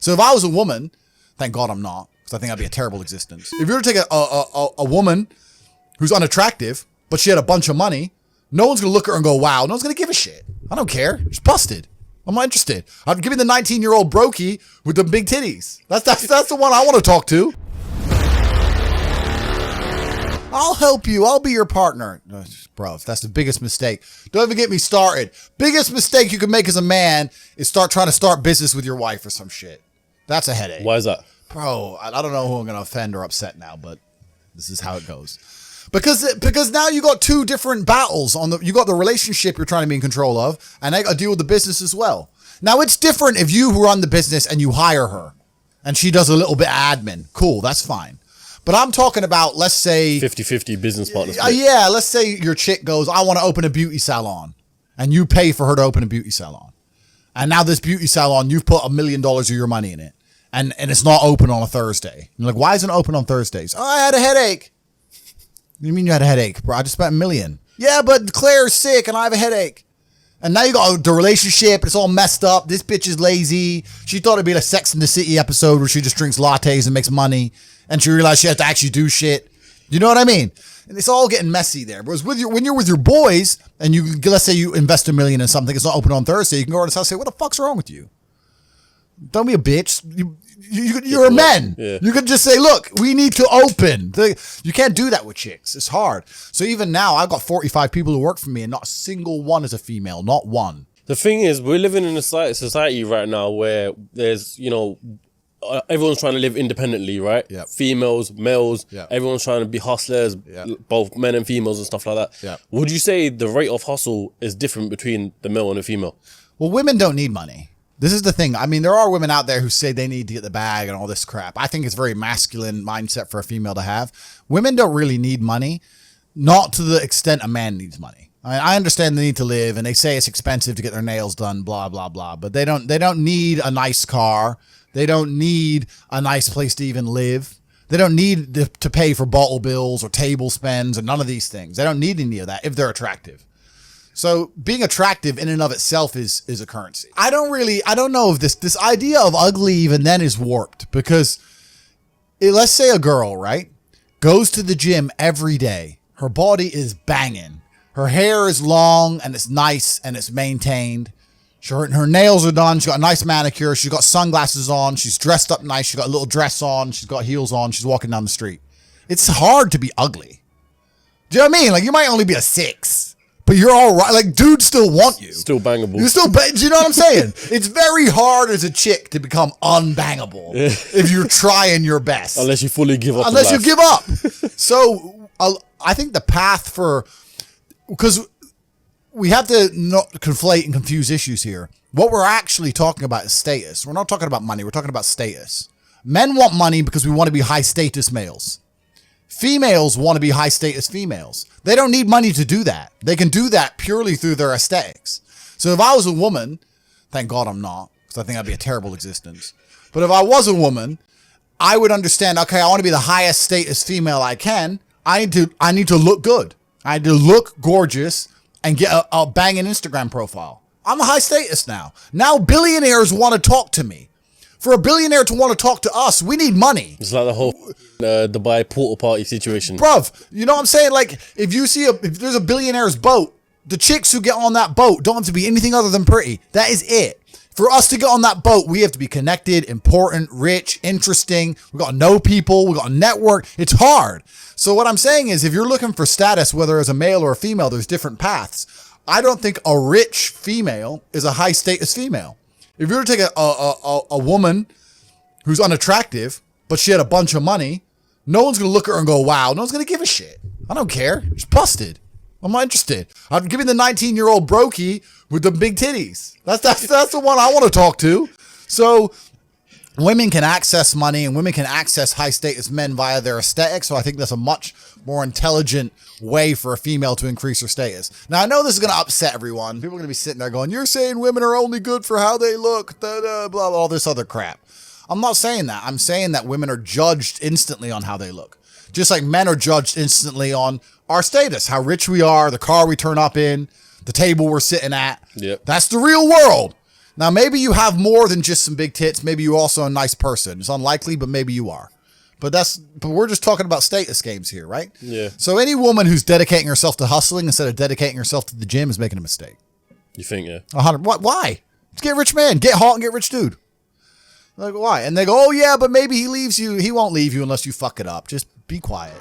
So if I was a woman, thank God I'm not, because I think that'd be a terrible existence. If you were to take a woman who's unattractive, but she had a bunch of money, no one's going to look at her and go, wow. No one's going to give a shit. I don't care. She's busted. I'm not interested. I'd give me the 19-year-old brokey with the big titties. That's the one I want to talk to. I'll help you. I'll be your partner. Bro, that's the biggest mistake. Don't even get me started. Biggest mistake you can make as a man is trying to start business with your wife or some shit. That's a headache. Why is that? Bro, I don't know who I'm going to offend or upset now, but this is how it goes. Because now you got two different battles you got the relationship you're trying to be in control of, and I got to deal with the business as well. Now it's different if you run the business and you hire her and she does a little bit of admin. Cool, that's fine. But I'm talking about, let's say 50-50 business partners. Yeah, let's say your chick goes, I want to open a beauty salon, and you pay for her to open a beauty salon. And now this beauty salon, you've put $1 million of your money in it, and it's not open on a Thursday. You're like, why isn't it open on Thursdays? Oh, I had a headache. What do you mean you had a headache, bro? I just spent $1 million. Yeah, but Claire's sick and I have a headache. And now you got the relationship. It's all messed up. This bitch is lazy. She thought it'd be a Sex in the City episode where she just drinks lattes and makes money. And she realized she has to actually do shit. You know what I mean? And it's all getting messy there. Whereas when you're with your boys and let's say you invest $1 million in something, it's not open on Thursday. You can go to his house and say, what the fuck's wrong with you? Don't be a bitch. You're a man. Yeah. You can just say, look, we need to open. You can't do that with chicks. It's hard. So even now, I've got 45 people who work for me and not a single one is a female. Not one. The thing is, we're living in a society right now where there's, everyone's trying to live independently, right? Yep. Females, males, Yep. Everyone's trying to be hustlers, both men and females and stuff like that. Yep. Would you say the rate of hustle is different between the male and the female? Well, women don't need money. This is the thing. I mean, there are women out there who say they need to get the bag and all this crap. I think it's very masculine mindset for a female to have. Women don't really need money, not to the extent a man needs money. I mean, I understand they need to live, and they say it's expensive to get their nails done, blah, blah, blah. But they don't need a nice car. They don't need a nice place to even live. They don't need to pay for bottle bills or table spends or none of these things. They don't need any of that if they're attractive. So being attractive in and of itself is a currency. I don't know if this idea of ugly even then is warped because let's say a girl, right, goes to the gym every day. Her body is banging. Her hair is long and it's nice and it's maintained. Her nails are done. She's got a nice manicure. She's got sunglasses on. She's dressed up nice. She's got a little dress on. She's got heels on. She's walking down the street. It's hard to be ugly. Do you know what I mean? Like, you might only be a 6, but you're all right. Like, dudes still want you. Still bangable. Do you know what I'm saying? It's very hard as a chick to become unbangable if you're trying your best. Unless you fully give up. Unless you give up. So I think the path because we have to not conflate and confuse issues here. What we're actually talking about is status. We're not talking about money. We're talking about status. Men want money because we want to be high status males. Females want to be high status females. They don't need money to do that. They can do that purely through their aesthetics. So if I was a woman, thank God I'm not, because I think that'd be a terrible existence. But if I was a woman, I would understand, okay, I want to be the highest status female I can. I need to look good. I need to look gorgeous and get a banging Instagram profile. I'm a high status now. Now billionaires want to talk to me. For a billionaire to want to talk to us, we need money. It's like the whole Dubai portal party situation. Bruv, you know what I'm saying? Like, if there's a billionaire's boat, the chicks who get on that boat don't have to be anything other than pretty. That is it. For us to get on that boat, we have to be connected, important, rich, interesting. We got to know people. We got to network. It's hard. So what I'm saying is, if you're looking for status, whether as a male or a female, there's different paths. I don't think a rich female is a high status female. If you were to take a woman who's unattractive, but she had a bunch of money, no one's going to look at her and go, wow. No one's going to give a shit. I don't care. She's busted. I'm not interested. I'm giving the 19-year-old brokey with the big titties. That's the one I want to talk to. So women can access money and women can access high status men via their aesthetics. So I think that's a much more intelligent way for a female to increase her status. Now, I know this is going to upset everyone. People are going to be sitting there going, you're saying women are only good for how they look, blah, blah, all this other crap. I'm not saying that. I'm saying that women are judged instantly on how they look. Just like men are judged instantly on our status, how rich we are, the car we turn up in, the table we're sitting at. Yep. That's the real world. Now, maybe you have more than just some big tits. Maybe you're also a nice person. It's unlikely, but maybe you are. But we're just talking about status games here, right? Yeah. So any woman who's dedicating herself to hustling instead of dedicating herself to the gym is making a mistake. You think, yeah? 100. What? Why? Just get rich man. Get hot and get rich dude. Like, why? And they go, oh, yeah, but maybe he leaves you. He won't leave you unless you fuck it up. Just be quiet.